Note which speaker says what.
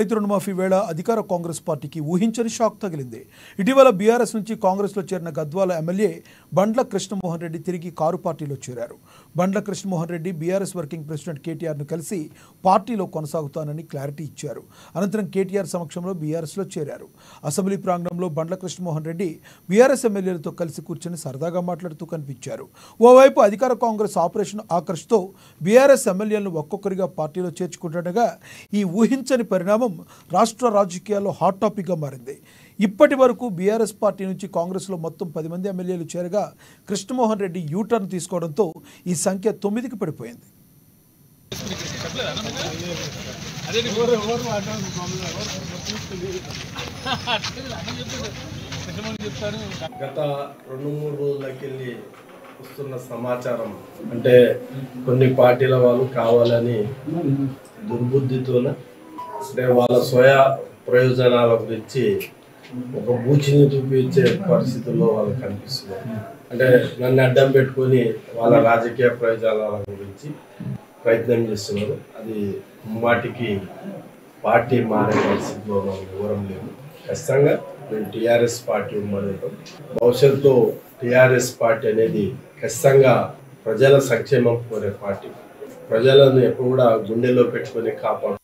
Speaker 1: రైతు రుణమాఫీ వేళ అధికార కాంగ్రెస్ పార్టీకి ఊహించని షాక్ తగిలింది. ఇటీవల బీఆర్ఎస్ నుంచి కాంగ్రెస్లో చేరిన గద్వాల ఎమ్మెల్యే బండ్ల కృష్ణమోహన్ రెడ్డి తిరిగి కారు పార్టీలో చేరారు. Bandla Krishnamohan Reddy BRS working president కేటీఆర్ను కలిసి పార్టీలో కొనసాగుతానని క్లారిటీ ఇచ్చారు. అనంతరం కేటీఆర్ సమక్షంలో బీఆర్ఎస్లో చేరారు. అసెంబ్లీ ప్రాంగణంలో బండ్ల కృష్ణమోహన్ రెడ్డి బీఆర్ఎస్ ఎమ్మెల్యేలతో కలిసి కూర్చొని సరదాగా మాట్లాడుతూ కనిపించారు. ఓవైపు అధికార కాంగ్రెస్ ఆపరేషన్ ఆకర్ష్తో బీఆర్ఎస్ ఎమ్మెల్యేలను ఒక్కొక్కరిగా పార్టీలో చేర్చుకుంటుండగా ఈ ఊహించని పరిణామం రాష్ట్ర రాజకీయాల్లో హాట్ టాపిక్ గా మారింది. ఇప్పటి వరకు బీఆర్ఎస్ పార్టీ నుంచి కాంగ్రెస్లో మొత్తం 10 మంది ఎమ్మెల్యేలు చేరగా కృష్ణమోహన్ రెడ్డి యూటర్న్ తీసుకోవడంతో ఈ సంఖ్య 9కి పడిపోయింది.
Speaker 2: గత 2-3 రోజులకెళ్ళి వస్తున్న సమాచారం అంటే కొన్ని పార్టీల వాళ్ళు కావాలని దుర్బుద్ధితోన అంటే వాళ్ళ స్వయ ప్రయోజనాల గురించి ఒక బూచిని చూపించే పరిస్థితుల్లో వాళ్ళు కనిపిస్తున్నారు. అంటే నన్ను అడ్డం పెట్టుకొని వాళ్ళ రాజకీయ ప్రయోజనాల గురించి ప్రయత్నం చేస్తున్నారు. అది ముమ్మాటికి పార్టీ మారే పరిస్థితిలో మనం వివరం లేదు. ఖచ్చితంగా మేము టీఆర్ఎస్ పార్టీ ఉమ్మడితాం. భవిష్యత్తులో టీఆర్ఎస్ పార్టీ అనేది ఖచ్చితంగా ప్రజల సంక్షేమం కోరే పార్టీ. ప్రజలను ఎప్పుడు కూడా గుండెలో పెట్టుకొని కాపాడు